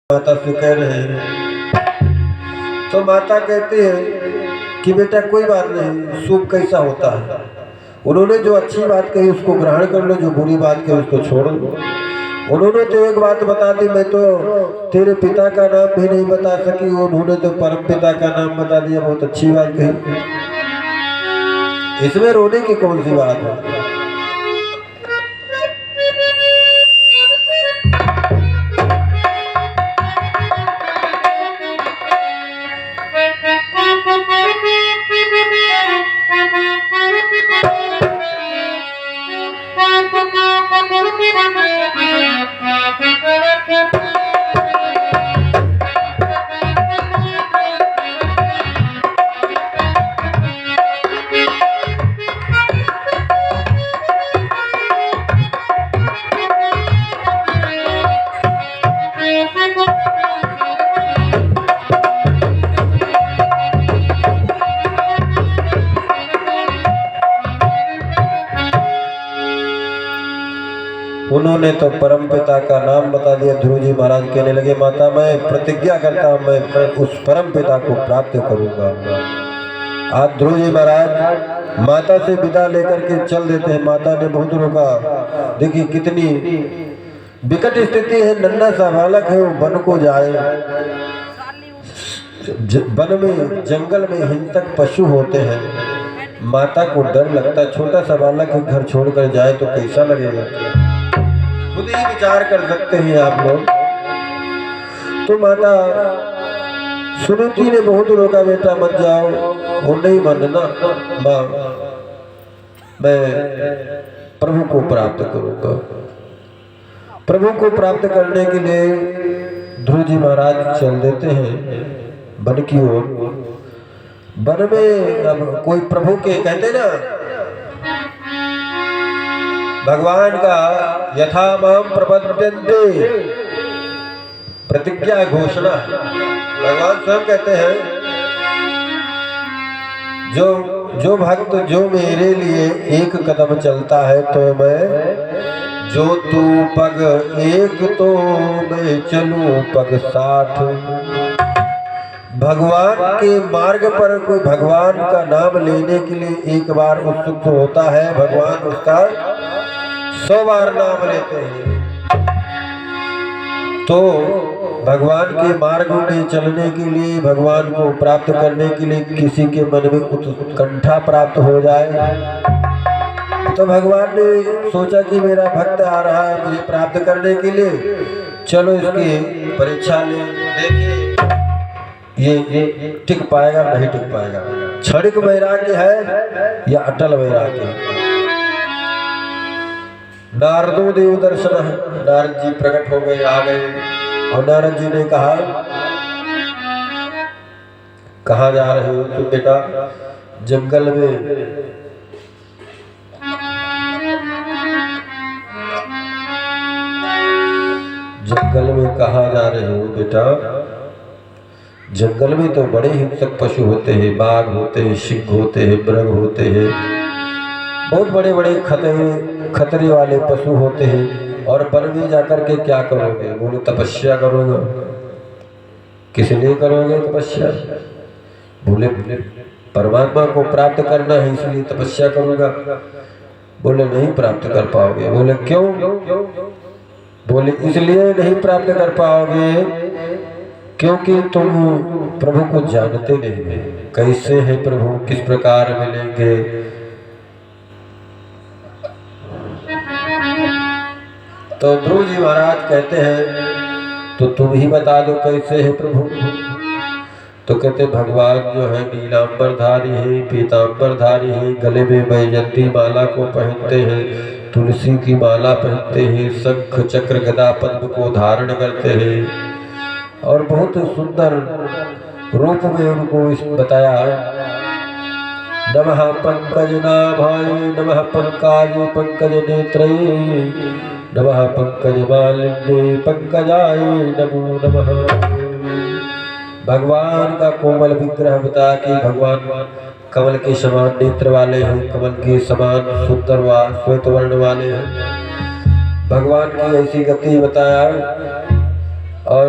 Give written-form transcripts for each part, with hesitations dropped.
माता से कह रहे हैं तो माता कहती है कि बेटा कोई बात नहीं, शुभ कैसा होता है। उन्होंने जो अच्छी बात कही उसको ग्रहण कर लो, जो बुरी बात कही उसको छोड़ लो। उन्होंने तो एक बात बता दी, मैं तो तेरे पिता का नाम भी नहीं बता सकी, उन्होंने तो परम पिता का नाम बता दिया। बहुत अच्छी बात कही, इसमें रोने की कौन सी बात है। उन्होंने तो परम पिता का नाम बता दिया। ध्रुव जी महाराज कहने लगे, माता मैं प्रतिज्ञा करता हूँ मैं उस परम पिता को प्राप्त करूंगा। आज ध्रुव जी महाराज माता से विदा लेकर के चल देते हैं। माता ने बहुत रोका, देखिए कितनी विकट स्थिति है। नन्हा सा बालक है, वो वन को जाए, वन में जंगल में हिंसक पशु होते हैं। माता को डर लगता, छोटा सा बालक घर छोड़कर जाए तो कैसा लगेगा। खुद ही विचार कर सकते हैं आप लोग। तो माता सुनीति ने बहुत रोका, बेटा मत जाओ, वो नहीं मानना, मैं प्रभु को प्राप्त करूंगा। प्रभु को प्राप्त करने के लिए ध्रुव जी महाराज चल देते हैं वन की ओर। वन में अब कोई प्रभु के कहते ना, भगवान का यथा माम प्रपद्यन्ते प्रतिज्ञा घोषणा। भगवान स्वयं कहते हैं, जो भक्त जो मेरे लिए एक कदम चलता है तो मैं, जो तू पग एक तो मैं चलूं पग 60। भगवान के मार्ग पर कोई भगवान का नाम लेने के लिए एक बार उत्सुक होता है, भगवान उसका 100 बार नाम लेते हैं। तो भगवान के मार्ग में चलने के लिए, भगवान को प्राप्त करने के लिए किसी के मन में उत्कंठा प्राप्त हो जाए तो भगवान ने सोचा कि मेरा भक्त आ रहा है मुझे प्राप्त करने के लिए, चलो इसकी परीक्षा ले, देखिए ये टिक पाएगा नहीं टिक पाएगा। क्षणिक वैराग्य है या अटल वैराग्य। नारदो देव दर्शन है, नारद जी प्रकट हो गए, आ गए, और नारद जी ने कहा, कहाँ जा रहे हो तुम बेटा? जंगल में। जंगल में कहाँ जा रहे हो बेटा? जंगल में तो बड़े हिंसक पशु होते हैं, बाघ होते हैं, सिंह होते हैं, मृग होते हैं, बहुत बड़े बड़े खतरे वाले पशु होते हैं। और वन में जाकर के क्या करोगे? बोले तपस्या करोगे। किस लिए करोगे तपस्या? बोले परमात्मा को प्राप्त करना है इसलिए तपस्या करूंगा। बोले नहीं प्राप्त कर पाओगे। बोले क्यों? बोले इसलिए नहीं प्राप्त कर पाओगे क्योंकि तुम प्रभु को जानते नहीं। कैसे है प्रभु, किस प्रकार मिलेंगे? तो ध्रुव जी महाराज कहते हैं, तो तुम ही बता दो कैसे है प्रभु। तो कहते भगवान जो है नीलांबरधारी है, पीतांबरधारी है, गले में वैजयंती माला को पहनते हैं, तुलसी की माला पहनते हैं, शंख चक्र गदा पद्म को धारण करते हैं, और बहुत सुंदर रूप में उनको बताया। नमः पंकजनाभाय नमः पंकज पंकज नेत्रये नमः पंकज मालिन्ये पंकजाय नमो नमः। भगवान का कोमल विग्रह बता कि भगवान कमल के समान नेत्र वाले हैं, कमल के समान सुंदर व श्वेत वर्ण वाले हैं। भगवान की ऐसी गति बताया और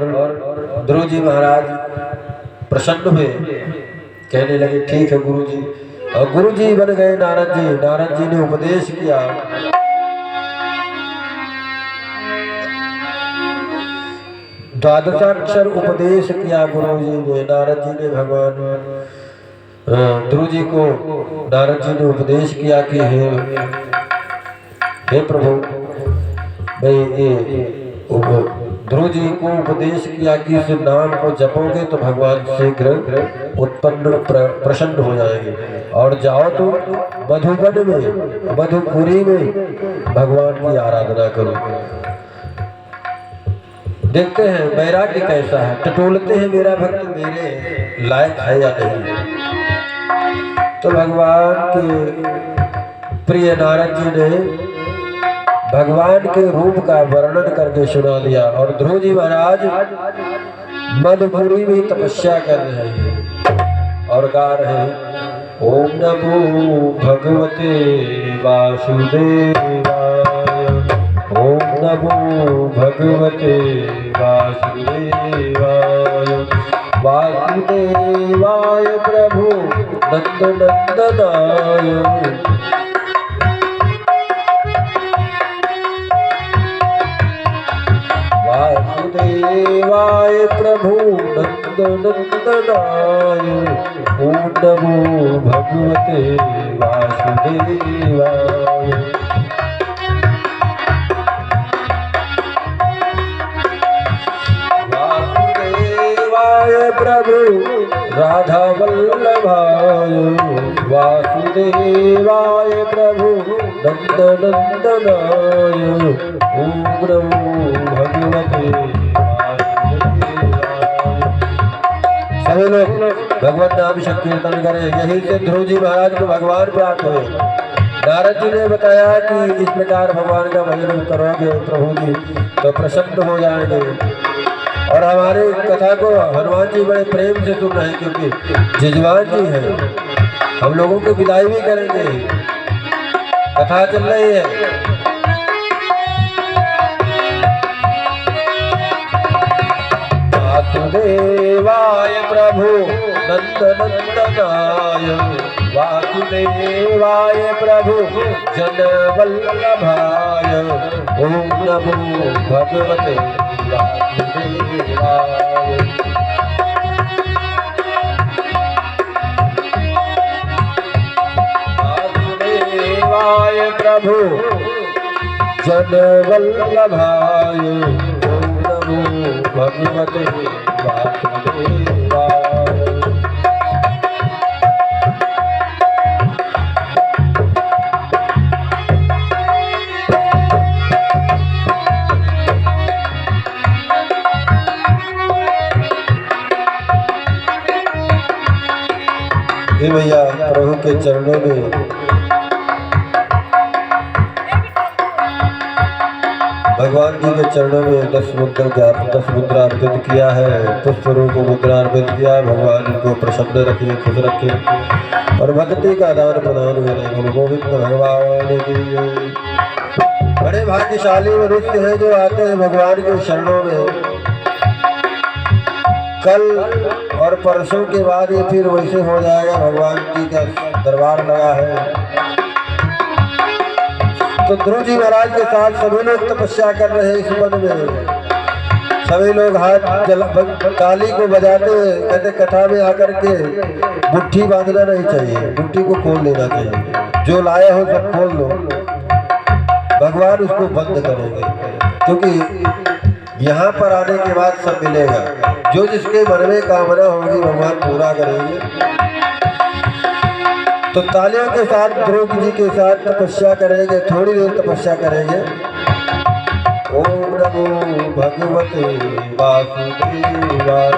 ध्रुव जी महाराज प्रसन्न हुए, कहने लगे ठीक है गुरु जी। और गुरु जी बन गए नारद जी। नारद जी ने उपदेश किया, द्वादशाक्षर उपदेश किया गुरु जी ने। नारद जी ने भगवान ध्रुव जी को नारद जी ने उपदेश किया कि हे प्रभु, ध्रुव जी को उपदेश किया कि इस नाम को जपोगे तो भगवान शीघ्र उत्पन्न प्रसन्न हो जाएंगे। और जाओ तो मधुबन में, मधुपुरी में भगवान की आराधना करो। देखते हैं वैराग्य कैसा है, टटोलते हैं मेरा भक्त मेरे लायक है या नहीं। तो भगवान के प्रिय नारद जी ने भगवान के रूप का वर्णन करके सुना दिया। और ध्रुव जी महाराज मधुपुरी में तपस्या कर रहे हैं और गा रहे हैं, ओम नमो भगवते वासुदेवाय, ओम नमो भगवते वासुदेवाय, वासुदेवाय प्रभु नंदनंदनाय, वासुदेवाय प्रभु नंदनंदनाय, ओम नमो भगवते वासुदेवाय। वासुदेवाय प्रभु राधा वल्लभाय, वासुदेवाय प्रभु नंदनंदनाय, ओम नमो भगवते वासुदेवाय। सभी लोग भगवत नाम संकीर्तन करें। यही से ध्रुव जी महाराज को भगवान प्राप्त हुए। नारद जी ने बताया कि इस प्रकार भगवान का भजन करोगे प्रभु जी तो प्रसन्न हो जाएंगे। और हमारे कथा को हनुमान जी बड़े प्रेम से सुन रहे हैं, क्योंकि जजमान जी हैं, हम लोगों को विदाई भी करेंगे। कथा चल रही है। वासुदेवाय प्रभु नंदनंदनाय, वासुदेवाय प्रभु जनवल्लभाय, ओम नमो भगवते वासुदेवाय। वासुदेवाय प्रभु जनवल्लभाय, ओम नमो भगवते वासुदेवाय। हे भैया, प्रभु के चरणों में भगवान जी के चरणों में 10 मुद्रा अर्पित किया है, पुष्प रूप मुद्रा अर्पित किया। भगवान को प्रसन्न रखे, खुश रखे और भक्ति का दान प्रदान करें। गुरु गोविंद भगवान की। बड़े भाग्यशाली मनुष्य हैं जो आते हैं भगवान के चरणों में। कल और परसों के बाद ये फिर वैसे हो जाएगा। भगवान जी का दरबार लगा है। तो ध्रुव जी महाराज के साथ सभी लोग तपस्या कर रहे हैं इस वन में। सभी लोग हाथ ताली को बजाते हुए कहते कथा में आकर के मुट्ठी बांधना नहीं चाहिए, मुट्ठी को खोल लेना चाहिए। जो लाया हो सब खोल लो, भगवान उसको बंद करेंगे। क्योंकि यहाँ पर आने के बाद सब मिलेगा। जो जिसके मन में कामना होगी भगवान पूरा करेंगे। तो तालियों के साथ ध्रुव जी के साथ तपस्या करेंगे, थोड़ी देर तपस्या करेंगे। ओम नमो भगवते वासुदेवाय,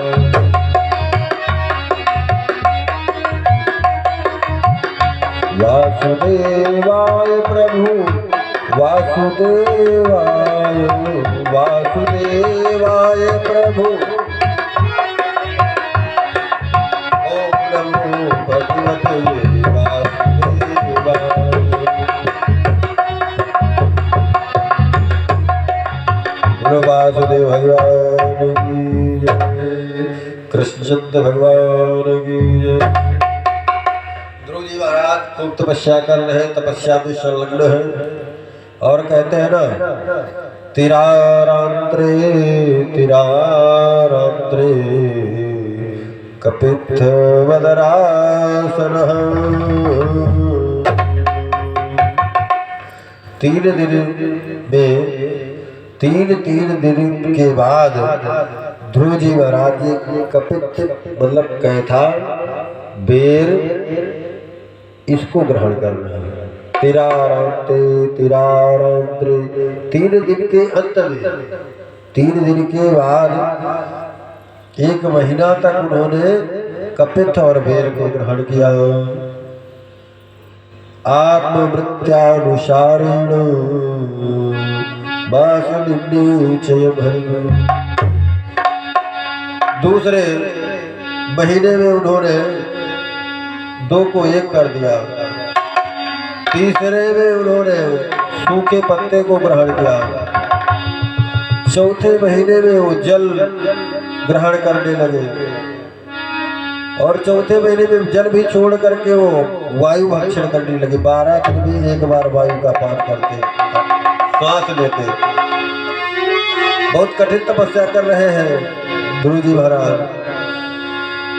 वासुदेवाय प्रभु वासुदेवाय, वासुदेवाय प्रभु, ओम नमो भगवते वासुदेव भगवान की जय। कृष्णचंद्र भगवान की जय। ध्रुव जी महाराज खूब तपस्या कर रहे हैं, तपस्या में संलग्न है और कहते हैं ना, तिरारांत्रे तिरारांत्रे कपित्थ वदरासनः। 3 दिन में 3 दिन के बाद ध्रुव जी महाराज जी कपित्थ मतलब कैथा बेर इसको ग्रहण कर रहे हैं। तिरारांत्रे 3 दिन के अंत में 3 दिन के बाद 1 महीना तक उन्होंने कपित्थ और बेर को ग्रहण किया। आत्मवृत्त्यानुसारेण दूसरे महीने में उन्होंने 2 को 1 कर दिया। तीसरे में उन्होंने सूखे पत्ते को ग्रहण किया। चौथे महीने में वो जल ग्रहण करने लगे और चौथे महीने में जल भी छोड़ करके वो वायु भक्षण करने लगे। 12 दिन भी 1 बार वायु का पान करते, सांस लेते। बहुत कठिन तपस्या कर रहे हैं ध्रुव जी महाराज।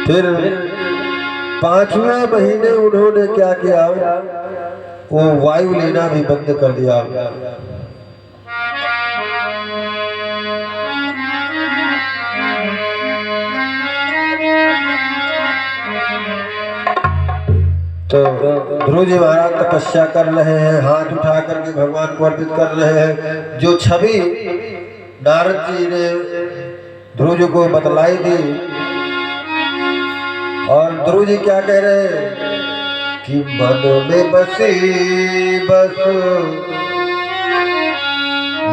फिर 5वें महीने उन्होंने क्या किया, वो वायु लेना भी बंद कर दिया। तो ध्रुव जी महाराज तपस्या कर रहे हैं, हाथ उठा करके भगवान को अर्पित कर रहे हैं। जो छवि नारद जी ने ध्रुव जी को बतलाई दी और ध्रुव जी क्या कह रहे हैं कि मन में बसी बस,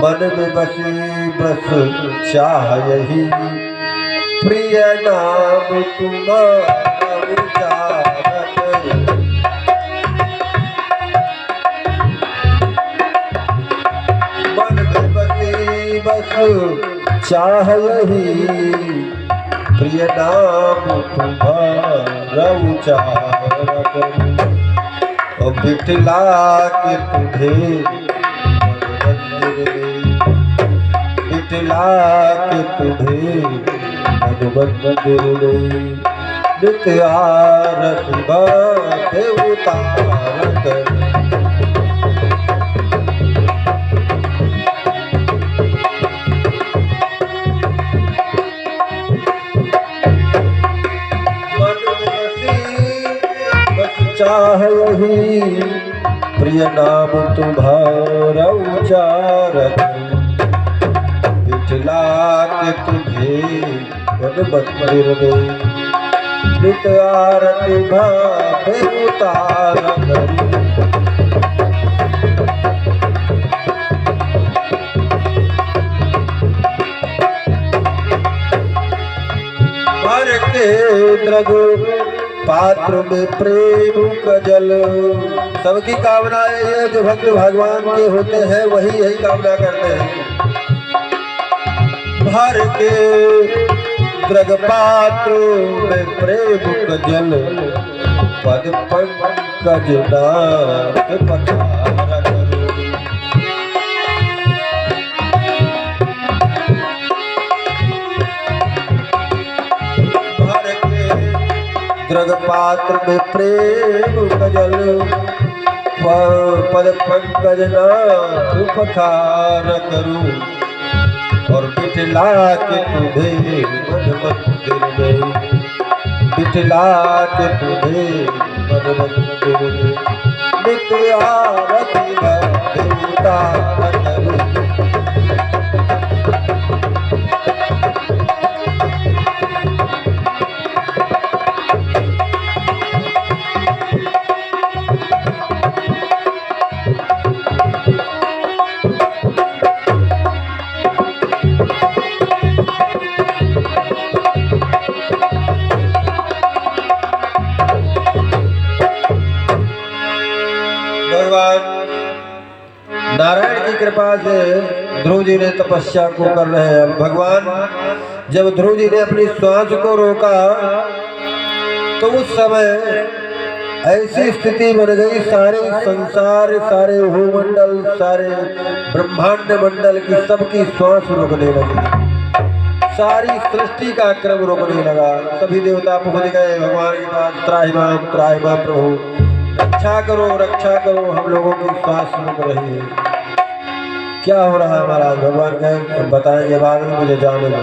मन में बसी बस चाह यही, प्रिय नाम तुम्हारा बस चाह यही, प्रिय नाम तुम्हारा उचार करूं। और बिटला के तुझे बिटला के तुझे मंदिर में नित्य आरती बाटे उतार कर। चाह यही, प्रिय नाम तुम्हारा उचार बिटला के तुझे मंदिर में नित्य आरती बाटे उतार करूं। भर के द्रग पात्र में प्रेम का जल। सबकी कामना ये जो भक्त भगवान के होते हैं वही यही कामना करते हैं। भर के द्रग पात्र में प्रेम का जल, पद पंकज नाथ पखारा करो। द्रग पात्र में प्रेम कजल, पद पंकज नाथ पखार करूं। और बिटला के तुझे मन मंदिर में, बिटला के तुझे मन मंदिर में नित्य आरती बाटे उतार करूं। नारायण की कृपा से ध्रुव जी ने तपस्या को कर रहे हैं। अब भगवान जब ध्रुव जी ने अपनी श्वास को रोका तो उस समय ऐसी स्थिति बन गई, सारे संसार, सारे भूमंडल, सारे ब्रह्मांड मंडल की सबकी श्वास रुकने लगी, सारी सृष्टि का क्रम रुकने लगा। सभी देवता पहुंच गए भगवान के पास, त्राहिमाम प्रभु रक्षा करो, हम लोगों की श्वास रुक रही है, क्या हो रहा है महाराज। भगवान कहे बताएंगे बाद में, मुझे जाने दो।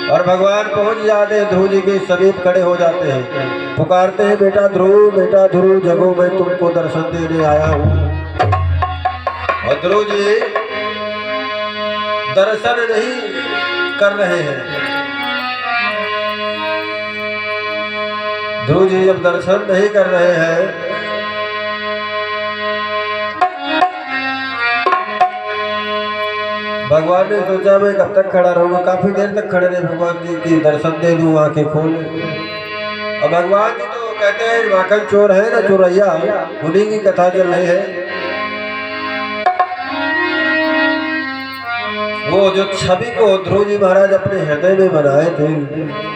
और भगवान पहुंच जाते हैं, ध्रुव जी के समीप खड़े हो जाते हैं, पुकारते हैं बेटा ध्रुव जगो, मैं तुमको दर्शन देने आया हूँ। और ध्रुव जी दर्शन नहीं कर रहे हैं। ध्रुव जी जब दर्शन नहीं कर रहे हैं भगवान ने सोचा मैं कब तक खड़ा रहूंगा, काफी देर तक खड़े रहे भगवान जी की दर्शन दे दूं, आंखें खोल। और भगवान जी तो कहते हैं माखन चोर है ना चोरैया, उन्हीं की कथा चल रही है। वो जो छवि को ध्रुव जी महाराज अपने हृदय में बनाए थे,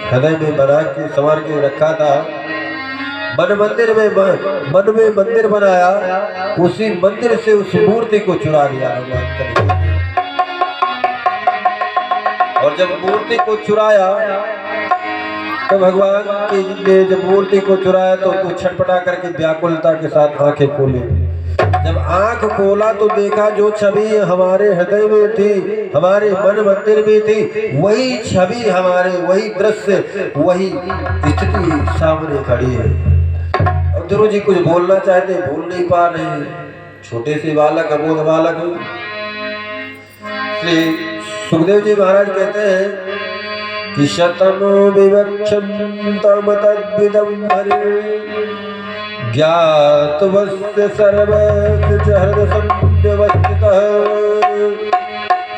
हृदय में बना के संवार के रखा था, मन में मंदिर बनाया, उसी मंदिर से उस मूर्ति को चुरा लिया भगवान। और जब मूर्ति को चुराया तो भगवान की ने जब मूर्ति को चुराया तो छटपटा करके व्याकुलता के साथ आंखें खोली। जब आंख खोला तो देखा जो छवि हमारे हृदय में थी, हमारे मन मंदिर में थी, वही छवि, हमारे वही दृश्य, वही स्थिति सामने खड़ी है। अब ध्रुव जी कुछ बोलना चाहते, बोल नहीं पा रहे, छोटे से बालक, अबोध बालक। सुखदेव जी महाराज कहते हैं कि शतम विवक्षम तम तद्विदं ज्ञातवस्य सर्वस्य हृदय संव्यवस्थितः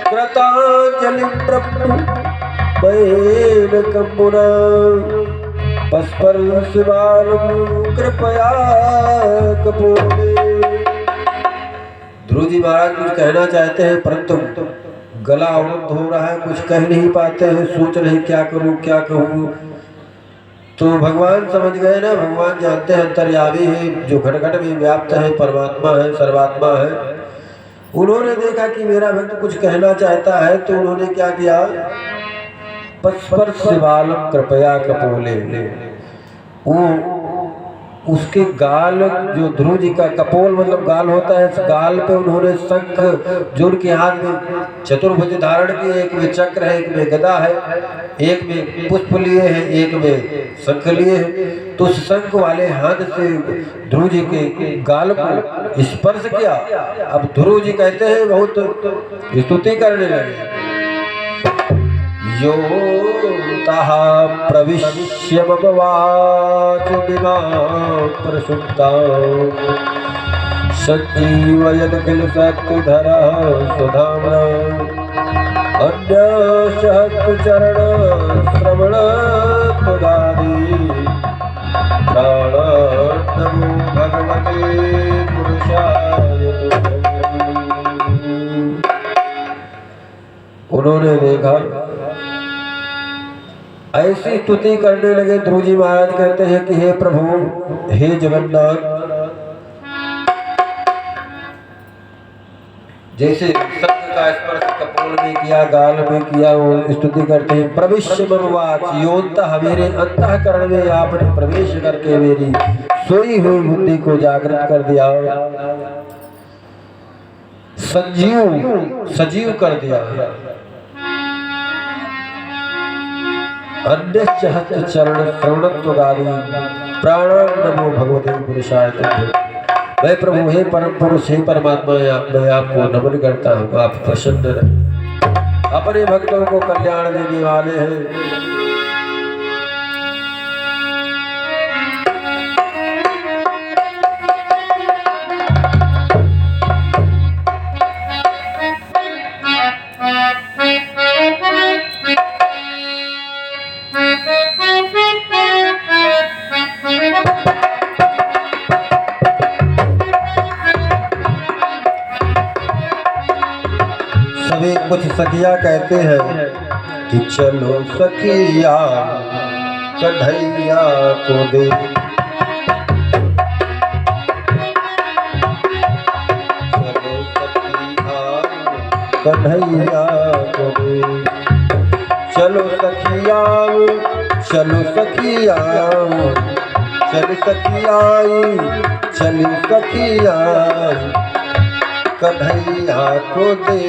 कृतांजलिं प्रभुमेन कमुना पस्पर्शिवालं कृपया कपूरे। ध्रुव जी महाराज कुछ कहना चाहते हैं परंतु गला अवरुद्ध हो रहा है, कुछ कह नहीं पाते हैं, सोच रहे क्या करूं क्या कहूं। तो भगवान समझ गए ना, भगवान जानते हैं अंतर्यामी है, जो घट घट में व्याप्त है, परमात्मा है, सर्वात्मा है। उन्होंने देखा कि मेरा भक्त कुछ कहना चाहता है तो उन्होंने क्या किया, पस्पर्शिवालं कृपया कपोले, वो उसके गाल, जो ध्रुव जी का कपोल मतलब गाल होता है, इस गाल पे उन्होंने शंख, जो उनके हाथ में चतुर्भुज धारण किए, एक में चक्र है, एक में गदा है, एक में पुष्प लिए हैं, एक में शंख लिए हैं। तो उस शंख वाले हाथ से ध्रुव जी के गाल को स्पर्श किया। अब ध्रुव जी कहते हैं बहुत स्तुति करने लगे, यो तहा प्रविश्य ममवाच दिमां प्रसुप्ता संजीवयन् किल शक्तिधरः सुधाम्ना अन्यशक्तिचरण श्रवण त्वदादि प्राणो भगवते पुरुषाय तुभ्यम्। उन्होंने देखा, ऐसी स्तुति करने लगे। ध्रुव जी महाराज कहते हैं कि हे प्रभु, हे जगन्नाथ, जैसे शंख का स्पर्श कपोल में किया, गाल में किया, वो स्तुति करते हैं। प्रविश्य ममवाच, योऽन्तः, मेरे अंतःकरण में आपने प्रवेश करके मेरी सोई हुई बुद्धि को जागृत कर दिया, सजीव कर दिया। अन्यश्च हस्तचरण श्रवणत्वगादि प्राण नमो भगवते पुरुषाय तुभ्यम्। मैं प्रभु, हे परम पुरुष, हे परमात्मा, मैं आपको नमन करता हूँ। आप प्रसन्न रहें, अपने भक्तों को कल्याण देने वाले हैं। सभी कुछ सखिया कहते हैं कि चलो सखिया कन्हैया को दे। चलो सखिया कन्हैया को दे। चलो सखिया चलो सखिया चल सखिया चल सखिया कन्हैया को दे।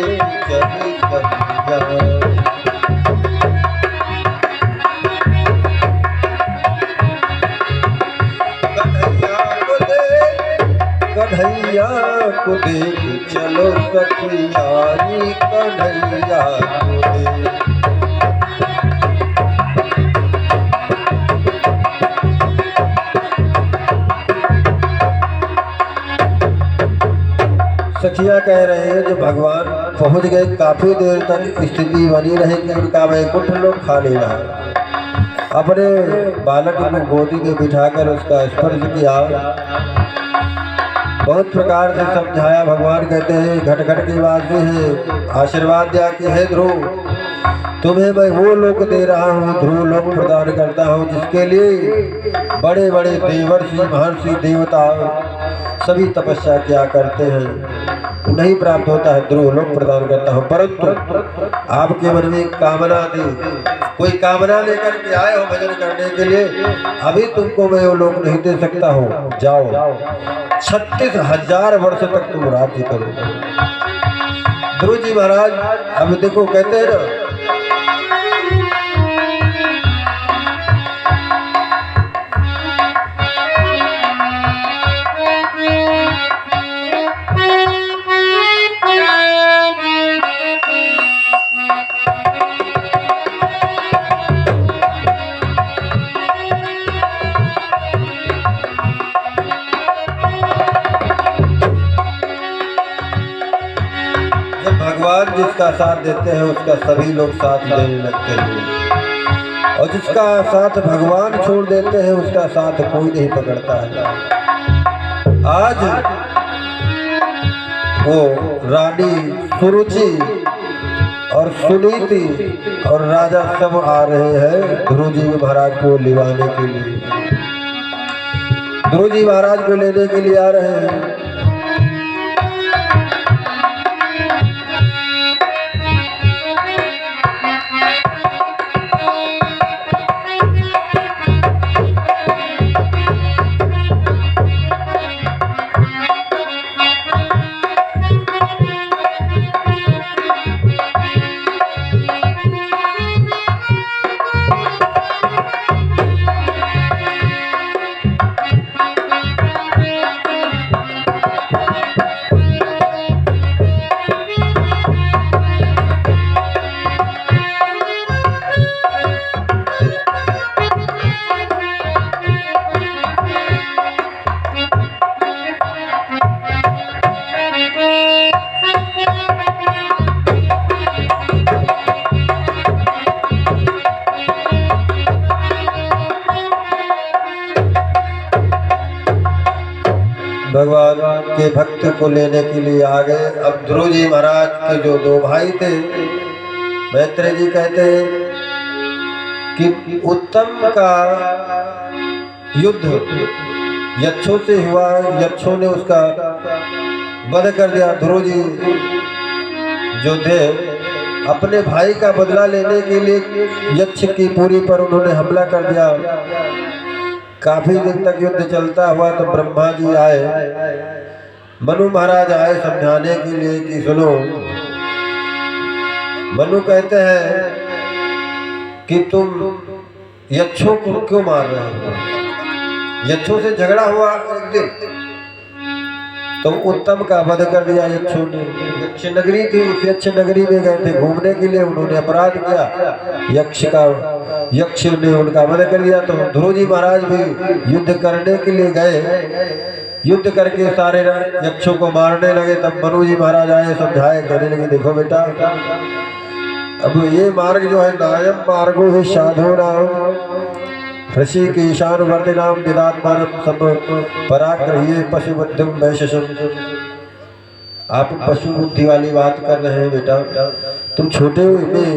चल सखिया कन्हैया को दे। चलो सखिया कन्हैया को दे। सखिया कह रहे हैं जो भगवान पहुंच गए, काफी देर तक स्थिति बनी रही कि उनका वैकुंठ लोग खा ले रहा। अपने बालक को गोदी में बिठाकर उसका स्पर्श किया, बहुत प्रकार से समझाया। भगवान कहते हैं घट-घट की बात है, आशीर्वाद दिया कि हे ध्रुव तुम्हें मैं वो लोक दे रहा हूँ, ध्रुव लोक प्रदान करता हूँ जिसके लिए बड़े बड़े देवर्षि महर्षि देवता सभी तपस्या किया करते हैं, नहीं प्राप्त होता है, ध्रुव लोक प्रदान करता हूँ। परंतु आपके मन में कामना थी, कोई कामना लेकर के आए हो भजन करने के लिए, अभी तुमको मैं वो लोक नहीं दे सकता हूँ। जाओ 36,000 वर्ष तक तुम राज्य करो। ध्रुव जी महाराज अब देखो कहते हैं ना, भगवान जिसका साथ देते हैं उसका सभी लोग साथ देने लगते हैं, और जिसका साथ भगवान छोड़ देते हैं उसका साथ कोई नहीं पकड़ता है। आज वो रानी सुरुचि और सुनीति और राजा सब आ रहे हैं ध्रुव जी महाराज को लिवाने के लिए, ध्रुव जी महाराज को लेने के लिए आ रहे हैं। भगवान के भक्त को लेने के लिए आ गए। अब ध्रुव जी महाराज के जो दो भाई थे, मैत्रेय जी कहते हैं कि उत्तम का युद्ध यक्षों से हुआ, यक्षों ने उसका वध कर दिया। ध्रुव जी जो थे अपने भाई का बदला लेने के लिए यक्ष की पुरी पर उन्होंने हमला कर दिया। काफी दिन तक युद्ध चलता हुआ तो ब्रह्मा जी आए, मनु महाराज आए समझाने के लिए कि सुनो। मनु कहते हैं कि तुम यक्षों को क्यों मार रहे हो? यक्षों से झगड़ा हुआ एक दिन, तो उत्तम का वध कर दिया यक्षों ने। यक्ष नगरी थी, उस यक्ष नगरी में गए थे घूमने के लिए, उन्होंने अपराध किया, यक्ष ने उनका वध कर दिया। तो ध्रुव जी महाराज भी युद्ध करने के लिए गए, युद्ध करके सारे यक्षों को मारने लगे। तब मनु जी महाराज आए, समझाए, कहने लगे देखो बेटा, अब ये मार्ग जो है नायम मार्गो है साधो नाम ऋषि के ईशान वर्ति नाम विदात्मानम सब पराग्रही पशु बुद्धिम वैशसम। आप पशु बुद्धि वाली बात कर रहे हैं बेटा, तुम छोटे में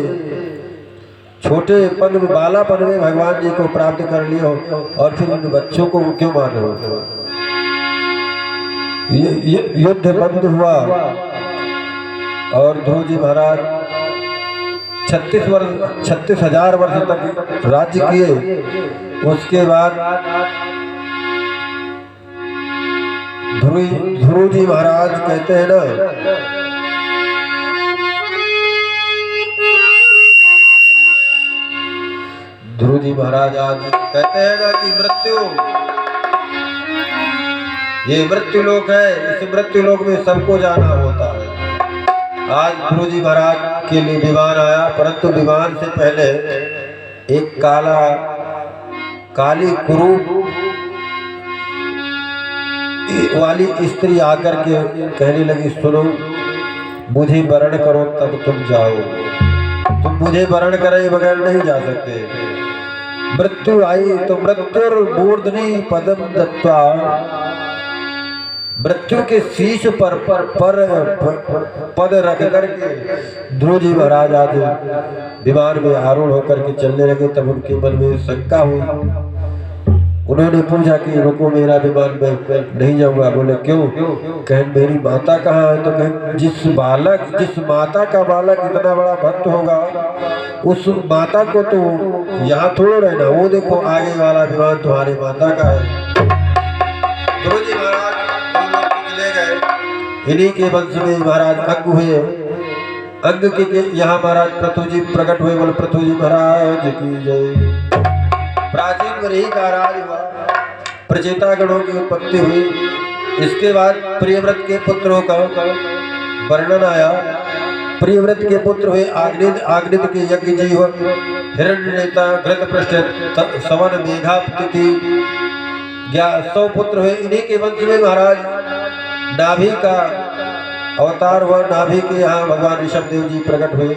छोटेपन में बालापन में भगवान जी को प्राप्त कर लियो और फिर उन बच्चों को क्यों मार रहे हो? युद्ध बंद हुआ और ध्रुव जी महाराज 36,000 वर्ष तक राज्य किए। उसके बाद ध्रुव जी महाराज कहते हैं ना, ध्रुव जी महाराज आज कहते हैं ना कि ये मृत्यु लोक है, इस मृत्यु लोक में सबको जाना होता है। आज ध्रुव जी महाराज के लिए विमान आया, परंतु विमान से पहले एक काली कुरूप वाली स्त्री आकर के कहने लगी, सुनो मुझे वरण करो तब तुम जाओ, तुम मुझे वरण करे बगैर नहीं जा सकते। मृत्यु आई तो मृत्युर्मूर्धनि पदम दत्वा, मृत्यु के शीश पर पद रख करके ध्रुव जी महाराज आज विमान में आरूढ़ होकर के चलने लगे। तब उनके मन में शंका हुई, उन्होंने पूछा कि रुको मेरा विमान में नहीं जाऊंगा। बोले क्यों? कहें मेरी माता कहाँ है? तो कहें जिस माता का बालक इतना बड़ा भक्त होगा उस माता को तो यहाँ थोड़ा रहना, वो देखो आगे वाला विमान तुम्हारी माता का है। ध्रुव जी महाराज चले गए। इन्हीं के वंश में महाराज अंग हुए। अंग के यहाँ महाराज पृथु जी प्रकट हुए। बोले पृथु जी महाराज की जय। प्राचीन में ही का राज हुआ, प्रचेता गणों की उत्पत्ति हुई। इसके बाद प्रियव्रत के पुत्रों का वर्णन आया। प्रियव्रत के पुत्र हुए आग्नित के यज्ञ जीव, हिरण्यनेता, घृतपृष्ठ, सवन, मेघापति, 100 पुत्र हुए। इन्हीं के वंश में महाराज नाभि का अवतार हुआ। नाभि के यहाँ भगवान ऋषभ देव जी प्रकट हुए।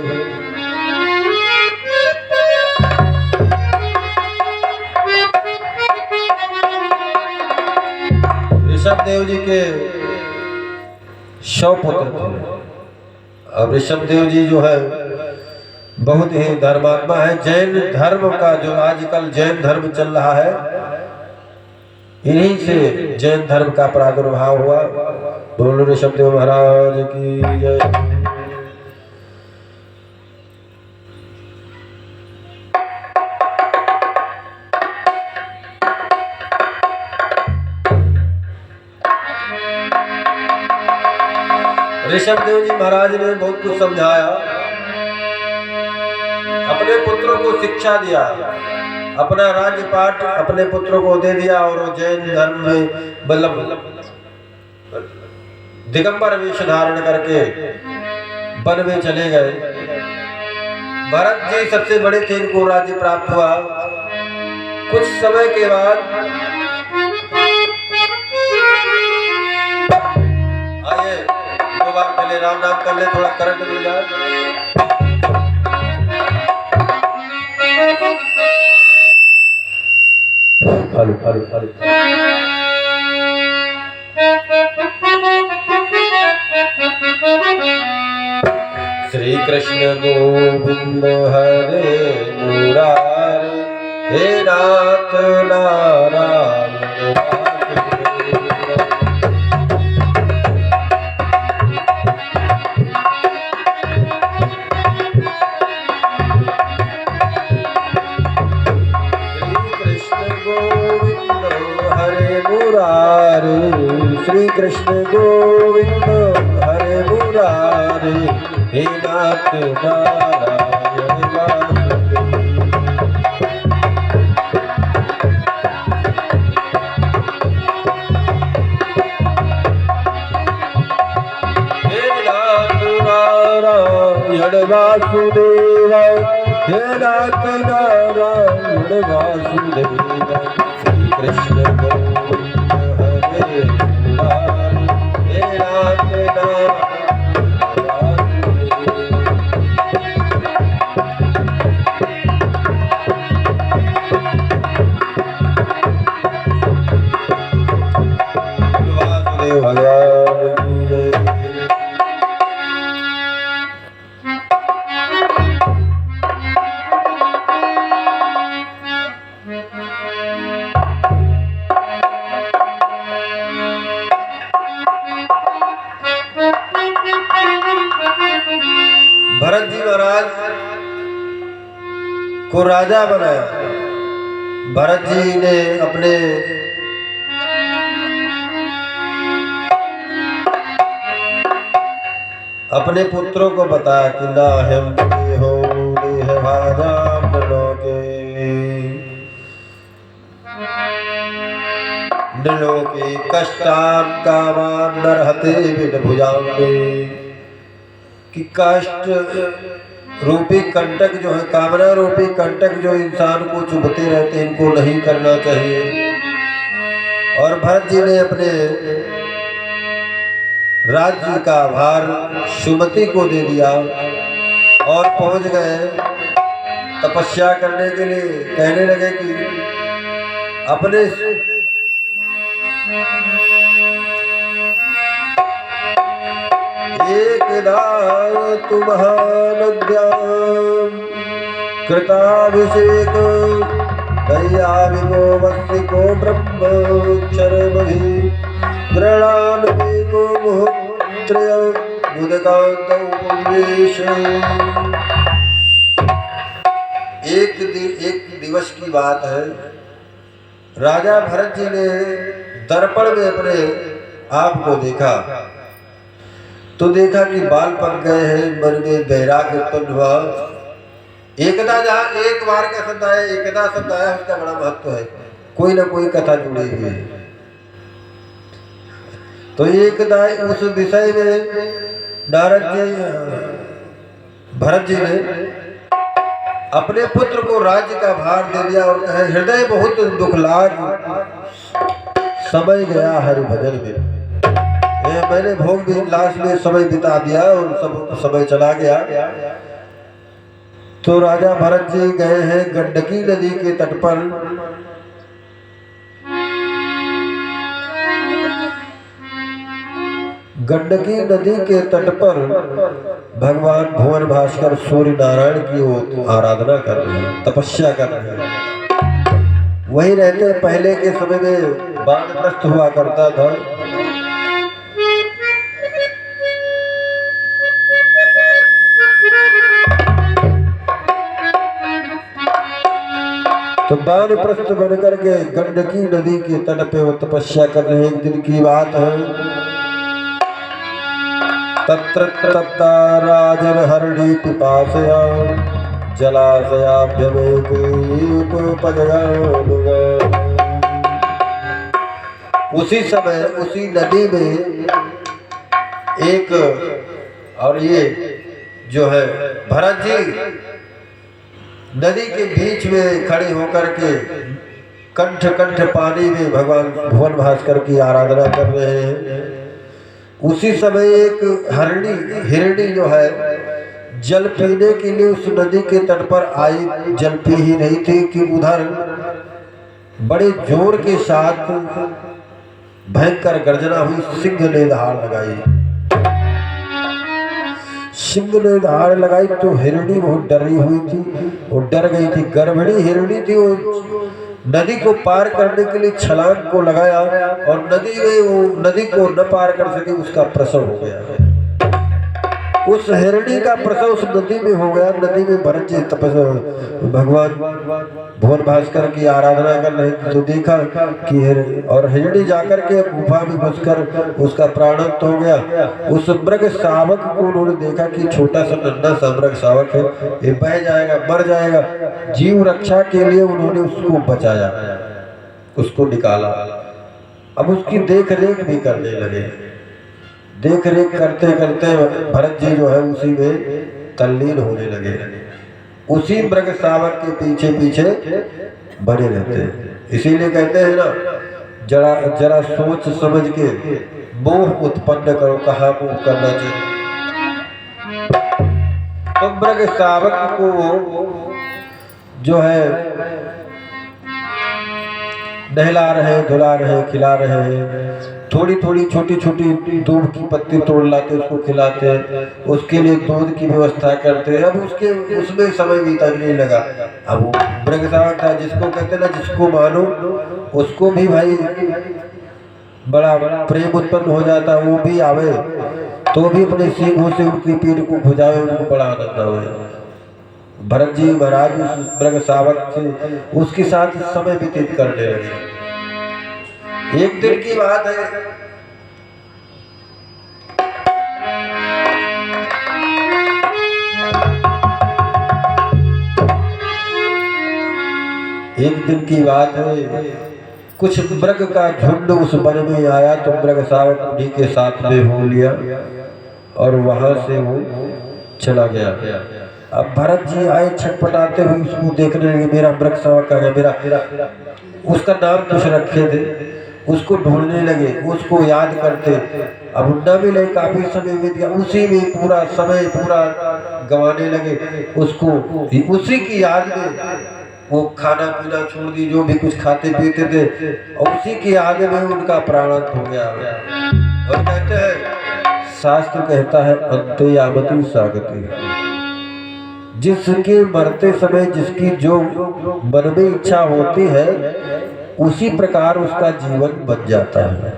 ऋषभ देव जी के 100 पुत्र थे। अब ऋषभ देव जी जो है बहुत ही धर्मात्मा है। जैन धर्म का जो आजकल जैन धर्म चल रहा है, इन्हीं से जैन धर्म का प्रादुर्भाव हुआ। बोलो ऋषभ देव महाराज की जय। ऋषभ देव जी महाराज ने बहुत कुछ समझाया, अपने पुत्रों को शिक्षा दिया, अपना राज्य पाठ अपने पुत्रों को दे दिया और वो जैन धर्म में मतलब दिगंबर वेश धारण करके वन में चले गए। भरत जी सबसे बड़े थे, इनको राज्य प्राप्त हुआ। कुछ समय के बाद आइए 2 बार पहले राम नाम कर ले, थोड़ा करंट मिल जाए। श्री कृष्ण गोविंद हरे मुरारे, हे नाथ नारायण। श्री कृष्ण गोविंद हरे मुरारे, हे नाथ नारायण वासुदेव। हे नाथ नारायण वासुदेव, हे नाथ नारायण वासुदेव। श्री कृष्ण गोविंद हरे मुरारे, हे नाथ नारायण। भगवान की जय। को राजा बनाया। भरत जी ने अपने पुत्रों को बताया कि ना हम हो है भाजा के कष्टान कामान नरहते बिन भुजांगे, कि कष्ट रूपी कंटक जो है, कामना रूपी कंटक जो इंसान को चुभते रहते हैं, इनको नहीं करना चाहिए। और भरत जी ने अपने राज्य का भार सुमति को दे दिया और पहुंच गए तपस्या करने के लिए। कहने लगे कि अपने एकदा तुम्हानुद्याम कृताभिषेक दयाविको वस्तिको ब्रह्मक्षरमभि ग्रहणानुको मुहुत्रय मुदकान्तौ पुण्येश। एक दिवस की बात है, राजा भरत जी ने दर्पण में अपने आप को देखा तो देखा कि बाल पक गए हैं, मन में वैराग्य उत्पन्न हुआ। एकदा, जहाँ एक बार का शब्द आया, एकदा शब्द आया, उसका बड़ा महत्व है, कोई ना कोई कथा जुड़ी हुई है। तो एकदा उस विषय में नारद जी, भरत जी ने अपने पुत्र को राज्य का भार दे दिया और कहे हृदय बहुत दुखलाग समय गया हरि भजन में। मैंने भोग भी लाश में समय बिता दिया और सब समय चला गया। तो राजा भरत जी गए हैं गंडकी नदी के तट पर। गंडकी नदी के तट पर भगवान भुवन भास्कर सूर्य नारायण की आराधना कर रहे हैं, तपस्या कर रहे हैं। वही रहते पहले के समय में वानप्रस्थ हुआ करता था। तो वानप्रस्थ बनकर के गंडकी नदी के तट पे वो तपस्या कर रहे। एक दिन की बात है, तत्र राजन हरणी पिपासया उसी समय उसी नदी में एक, और ये जो है भरत जी नदी के बीच में खड़े होकर के कंठ कंठ पानी में भगवान भुवन भास्कर की आराधना कर रहे हैं। उसी समय एक हिरणी जो है जल पीने के लिए उस नदी के तट पर आई। जल पी ही नहीं थी कि उधर बड़े जोर के साथ भयंकर गर्जना हुई, सिंह ने दहाड़ लगाई। सिंह ने दहाड़ लगाई तो हिरणी बहुत डरी हुई थी, वो डर गई थी। गर्भिणी हिरणी थी, वो नदी को पार करने के लिए छलांग को लगाया और नदी में वो नदी को न पार कर सके, उसका प्रसव हो गया। उस हिरणी का प्रसव उस नदी में हो गया। नदी में भरत जी भगवान भुवन भास्कर की आराधना कर रहे थे तो देखा कि और हिरणी जाकर के गुफा में घुसकर उसका प्राणंत हो गया। उस मृग शावक को उन्होंने देखा कि छोटा सा नन्हा सा मृग शावक है, ये बह जाएगा, मर जाएगा। जीव रक्षा के लिए उन्होंने उसको बचाया, उसको निकाला। अब उसकी देख रेख भी करने लगे। देख रेख करते करते भरत जी जो है उसी में तल्लीन होने लगे, उसी मृग शावक के पीछे पीछे बने रहते हैं। इसीलिए कहते हैं ना, जरा सोच समझ के मोह उत्पन्न करो, कहाँ मोह करना चाहिए। तो मृग शावक को जो है नहला रहे, धुला रहे, खिला रहे हैं। थोड़ी थोड़ी छोटी छोटी दूध की पत्ती तोड़ लाते, उसको खिलाते हैं, उसके लिए दूध की व्यवस्था करते हैं। अब उसमें समय बीतने लगा। अब वो मृग शावक था, जिसको कहते ना, जिसको मानो उसको भी भाई बड़ा प्रेम उत्पन्न हो जाता। वो भी आवे तो भी अपने सींगों से उनकी पीठ को भुजावे, उनको बड़ा आनंद आवे। भरत जी महाराज उस मृग शावक से उसके साथ समय व्यतीत करने लगे। एक दिन की बात है, कुछ मृग का झुंड उस वन में आया तो मृग शावक उन्हीं के साथ में हो लिया और वहां से वो चला गया। अब भरत जी आए छटपटाते हुए उसको देखने लगे, मेरा मृग शावक आ गया, मेरा उसका नाम कुछ रखे थे, उसको ढूंढने लगे, उसको याद करते। अब न मिले, काफी समय बीत गया, उसी में पूरा समय पूरा गंवाने लगे। उसको उसी की याद में वो खाना पीना छोड़ दी, जो भी कुछ खाते पीते थे, और उसी की याद में उनका प्राणांत हो गया। और कहते हैं, शास्त्र कहता है अंत्ययामति सागति, जिसके मरते समय जिसकी जो मन में इच्छा होती है उसी प्रकार उसका जीवन बन जाता है।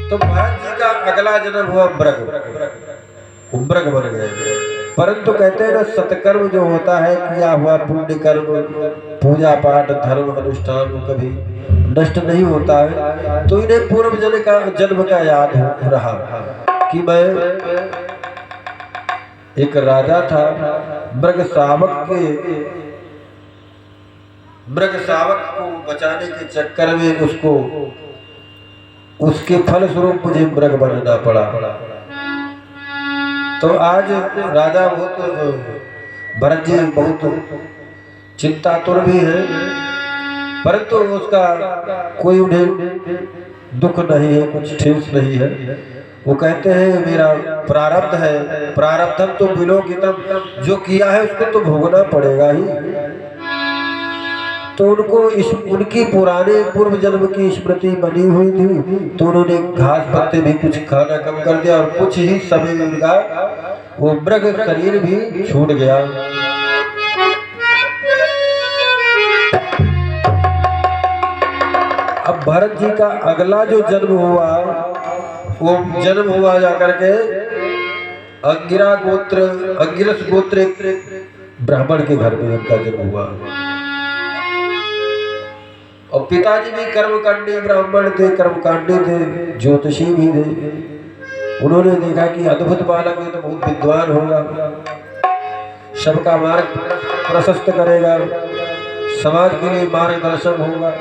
तो भरत जी का अगला जन्म हुआ मृग बन गए। परंतु कहते हैं ना, सत्कर्म जो होता है, किया हुआ पुण्य कर्म, पूजा पाठ धर्म अनुष्ठान कभी नष्ट नहीं होता है। तो इन्हें पूर्व जन्म का याद हो रहा कि मैं एक राजा था, मृग शावक को बचाने के चक्कर में उसके फल स्वरूप मुझे मृग बनना पड़ा। तो आज राजा भरत जी बहुत चिंतातुर भी है, परंतु उसका कोई उन्हें दुख नहीं है, कुछ ठेस नहीं है। वो कहते हैं मेरा प्रारब्ध है, प्रारब्धम तो विलोकितम, जो किया है उसको तो भोगना पड़ेगा ही। तो उनको उनकी पुराने पूर्व जन्म की स्मृति बनी हुई थी, तो उन्होंने घास पत्ते भी कुछ खाना कम कर दिया और कुछ ही समय में उनका वो मृग शरीर भी छूट गया। अब भरत जी का अगला जो जन्म हुआ, वो जन्म हुआ जाकर के अंगिरस गोत्र एक ब्राह्मण के घर में उनका जन्म हुआ। और पिताजी भी कर्मकांडी ब्राह्मण थे, कर्मकांडी थे, ज्योतिषी भी थे। उन्होंने देखा कि अद्भुत बालक है, तो बहुत विद्वान होगा, सबका मार्ग प्रशस्त करेगा, समाज के लिए मार्गदर्शन होगा,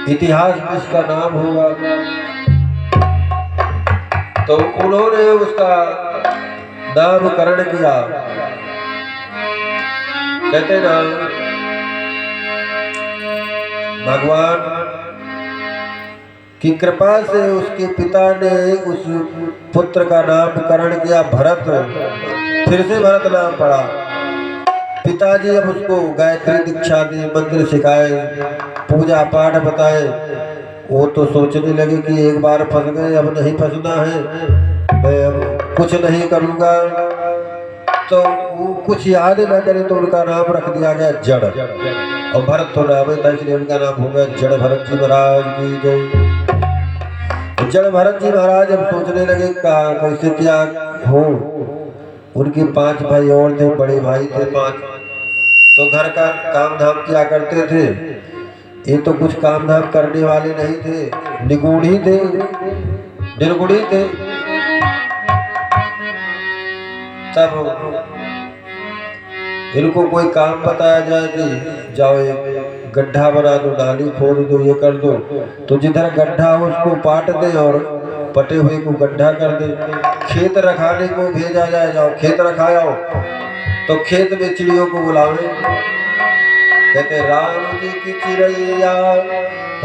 इतिहास में इसका नाम होगा। तो उन्होंने उसका नामकरण किया। कहते ना, भगवान की कृपा से उसके पिता ने उस पुत्र का नामकरण किया भरत, फिर से भरत नाम पड़ा। पिताजी अब उसको गायत्री दीक्षा दी, मंत्र सिखाए, पूजा पाठ बताए। वो तो सोचने लगे कि एक बार फंस गए, अब नहीं फंसना है, मैं अब कुछ नहीं करूँगा। तो वो कुछ याद न करे तो उनका नाम रख दिया गया जड़, और भरत तो नाम था इसलिए उनका नाम हो गया जड़ भरत जी महाराज की जय। जड़ भरत जी महाराज अब सोचने लगे कैसे क्या हो। उनके 5 भाई और थे, बड़े भाई थे 5, तो घर का काम धाम किया करते थे। ये तो कुछ काम धाम करने वाले नहीं थे, निर्गुणी थे। तब इनको कोई काम बताया जाए कि जाओ एक गड्ढा बना दो, नाली खोद दो, ये कर दो, तो जिधर गड्ढा हो उसको पाट दे और पटे हुए को गड्ढा कर दे। खेत रखाने को भेजा जाए, जाओ खेत रखाओ, तो खेत में चिड़ियों को बुलावे। कहते राम जी की चिड़ैया,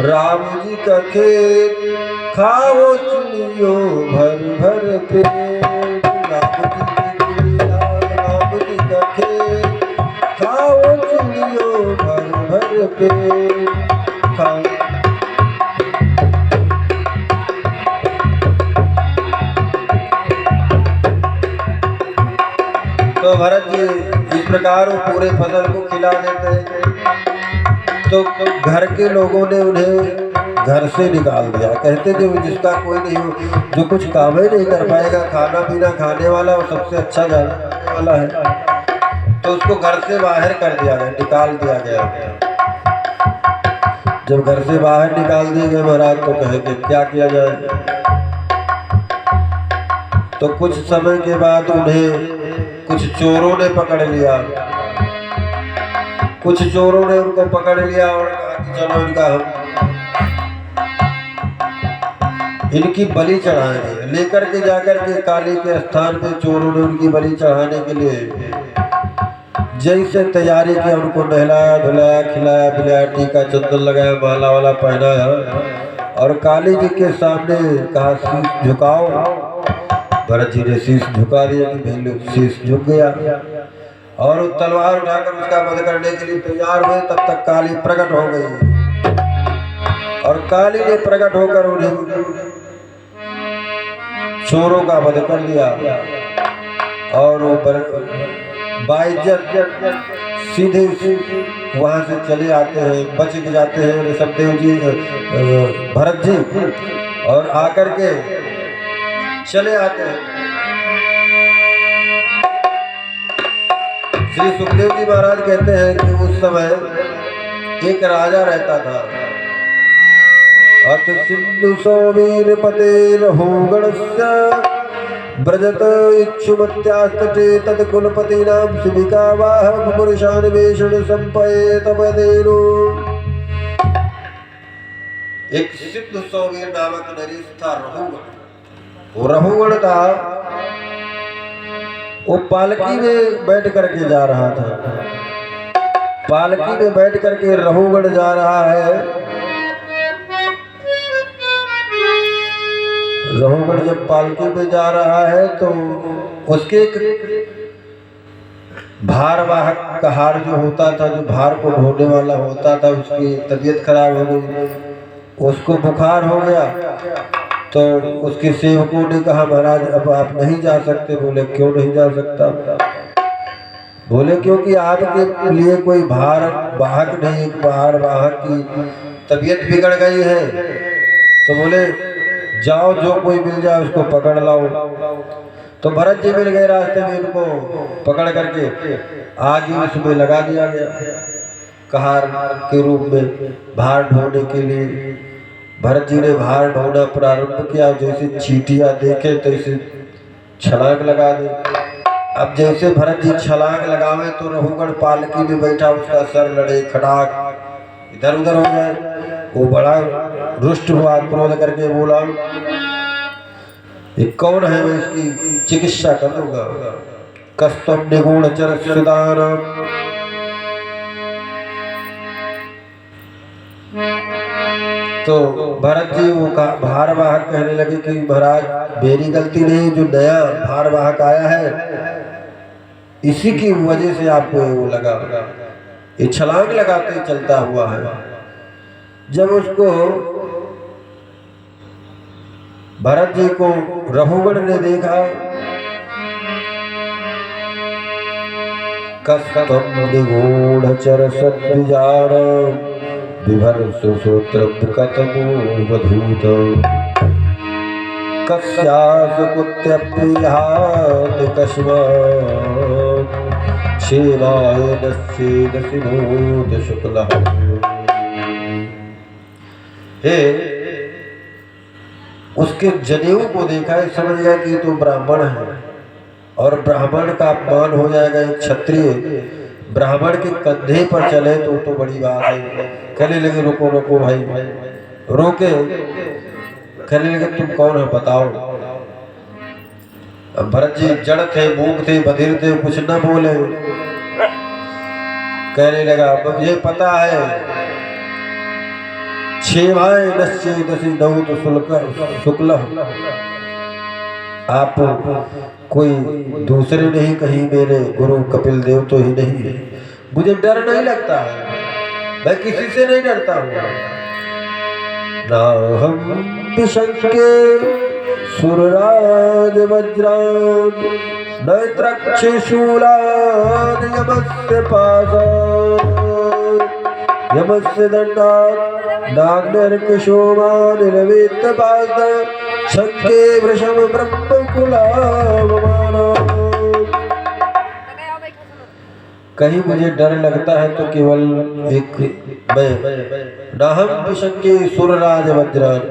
राम जी का खेत, खाओ चिड़ियों भर भर पेट। राम जी की चिड़ैया, राम जी का खेत, खाओ चिड़ियों भर भर पेट। खाओ। तो भरत जी इस प्रकार वो पूरे फसल को खिला देते हैं। तो घर के लोगों ने उन्हें घर से निकाल दिया। कहते जो जिसका कोई नहीं हो, जो कुछ काम ही नहीं कर पाएगा, खाना पीना खाने वाला और सबसे अच्छा जानने वाला है, तो उसको घर से बाहर कर दिया गया, निकाल दिया गया। जब घर से बाहर निकाल दिए गए महाराज, तो कहेंगे क्या किया जाए। तो कुछ समय के बाद उन्हें कुछ चोरों ने पकड़ लिया। कुछ चोरों ने उनको पकड़ लिया और कहा कि चलो इनका हम इनकी बलि चढ़ाएंगे। लेकर के जाकर के काली के स्थान पे चोरों ने उनकी बलि चढ़ाने के लिए जैसे तैयारी किया, उनको नहलाया धुलाया, खिलाया पिलाया, टीका चंदन लगाया, माला वाला पहनाया और काली जी के सामने कहा शीश झुकाओ। भरत जी ने शीश झुका दिया कि भाई शीश झुक गया और वो तलवार उठाकर उसका वध करने के लिए तैयार हुए। तब तक काली प्रकट हो गई और काली ने प्रकट होकर उन्हें चोरों का वध कर दिया और वो बाइज्जत सीधे वहां से चले आते हैं, बच जाते हैं ऋषभदेव जी, भरत जी, और आकर के चले आते हैं। श्री सुखदेव जी महाराज कहते हैं कि उस समय एक राजा रहता था। अत सिंधु सौवीर पते रहुगणस्य ब्रजत इच्छुमत्यास्तटे तत्कुलपति नाम शिविकावाह पुरुषान्वेषण संपयेत पदेनो। एक सिंधु सौवीर नामक नरेश था रहुगण। वो रहुगण था, वो पालकी में बैठ करके जा रहा था। पालकी में बैठ करके रहुगण जा रहा है। रहुगण जब पालकी में जा रहा है तो उसके भारवाहक कहार जो होता था, जो भार को ढोने वाला होता था, उसकी तबीयत खराब हो गई, उसको बुखार हो गया। तो उसके सेवकों ने कहा महाराज अब आप नहीं जा सकते। बोले क्यों नहीं जा सकता? बोले क्योंकि आपके लिए कोई भार वाहक नहीं, भार वाहक की तबीयत बिगड़ गई है। तो बोले जाओ जो कोई मिल जाए उसको पकड़ लाओ। तो भरत जी मिल गए रास्ते में, उनको पकड़ करके आग उसमें लगा दिया गया कहार के रूप में भार ढोने के लिए। भरत जी ने भार ढोना प्रारंभ किया। जैसे चींटियां देखे तैसे छलांग लगा दे। अब जैसे भरत जी छलांग लगावे तो रहुगण पालकी में बैठा, उसका सर लड़े खटाक इधर उधर हो जाए। वो बड़ा रुष्ट हुआ, क्रोध करके बोला ये कौन है, मैं इसकी चिकित्सा कर दूंगा। कस्तम निगुण चरस्यदान। तो भरत जी वो भारवाहक कहने लगे कि महाराज मेरी गलती नहीं, जो नया भारवाहक आया है इसी की वजह से आपको वो लगा, ये छलांग लगाते चलता हुआ है। जब उसको भरत जी को रहुगण ने देखा, कस्तम निगूढ़ चरसद्विजार बिभर्षसूत्रं कतमोऽवधूत कस्यासुकुत्यप्रियात् कस्मात् क्षेमायनस्येदसिनोद शुक्लः। हे उसके जनेऊ को देखा है, समझ गया कि तो ब्राह्मण है और ब्राह्मण का अपमान हो जाएगा। एक क्षत्रिय ब्राह्मण के कंधे पर चले तो बड़ी बात है। कहने लगे रुको रुको भाई, रोके। कहने लगे तुम कौन हो बताओ। अब भरत जी जड़ थे, मूक थे, बधिर थे, कुछ न बोले। कहने लगा मुझे पता है, क्षेमाय नश्चेदसि नौत शुक्ल, आप कोई दूसरे नहीं, कहीं मेरे गुरु कपिल देव तो ही नहीं है। मुझे डर नहीं लगता है, मैं किसी से नहीं डरता हूँ। ना हम विशंके सुरराज वज्रान नैत्रक्षे शूलान यमस्य पाशान यमस्य दंडात् नाग्निर्कुशोमानिर्वित्तपाद शंके वृषम ब्रह्मकुलावमाना। कहीं मुझे डर लगता है तो केवल एक मैं नाहम विशंके सुरराज वज्रान,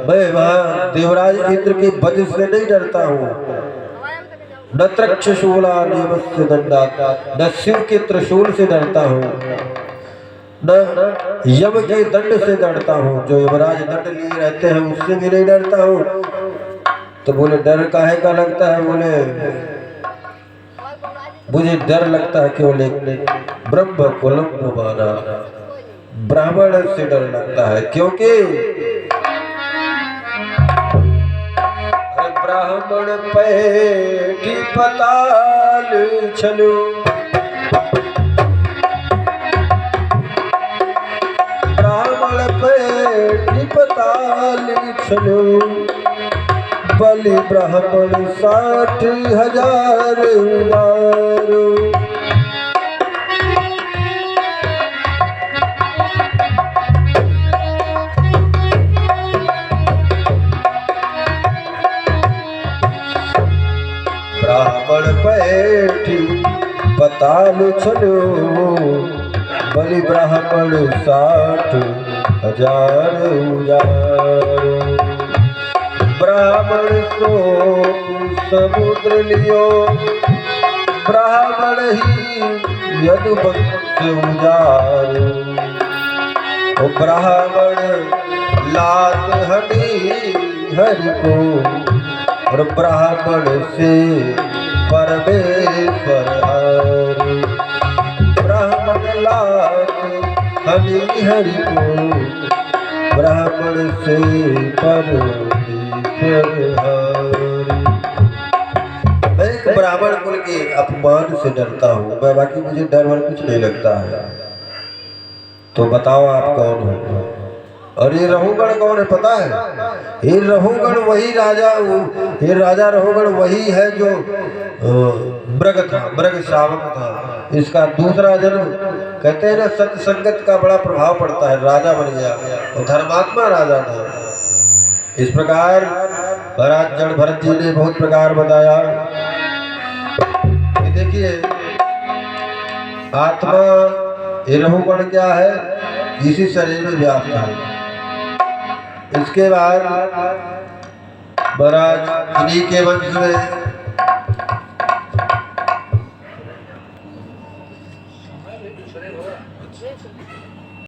मैं वहां देवराज इंद्र के वज्र से नहीं डरता हूँ। न त्रक्षशूला नियमस्य दंडात्, न शिव के त्रिशूल से डरता हूँ, न यम के दंड से डरता हूँ, जो यमराज दंड लिए रहते हैं उससे भी नहीं डरता हूँ। तो बोले डर काहे का लगता है? बोले मुझे डर लगता है केवल एक ब्रह्म कुलम्बमाना, ब्राह्मण से डर लगता है, क्योंकि ब्राह्मण पैठी पताल छलो, ब्राह्मण पैठी पताल छलो, बलि ब्राह्मण 60,000 उबारो। ब्राह्मण पैठी पताल छलो, बलि ब्राह्मण 60,000 उजारो। ब्राह्मण को समुद्र लियो, ब्राह्मण ही यदुवंश उजारो। ओ ब्राह्मण लात हरि हरि को, और ब्राह्मण से परमेश्वर हारो। ब्राह्मण लात हरि हरि को, ब्राह्मण से मैं एक ब्राह्मण कुल के अपमान से डरता हूँ, मैं बाकी मुझे डर वर कुछ नहीं लगता है। तो बताओ आप कौन हो? और ये रहुगण कौन है पता है? ये रहुगण वही राजा, ये राजा रहुगण वही है जो मृग था, मृग श्रावक था। इसका दूसरा जन्म, कहते हैं ना सत्संगत का बड़ा प्रभाव पड़ता है, राजा बन गया और धर्मात्मा राजा था। इस प्रकार महाराज जड़ भरत जी ने बहुत प्रकार बताया। ये देखिए आत्मा ये रहुगण क्या है? इसी शरीर में व्याप्त है। इसके बाद महाराज इन्हीं के वंश में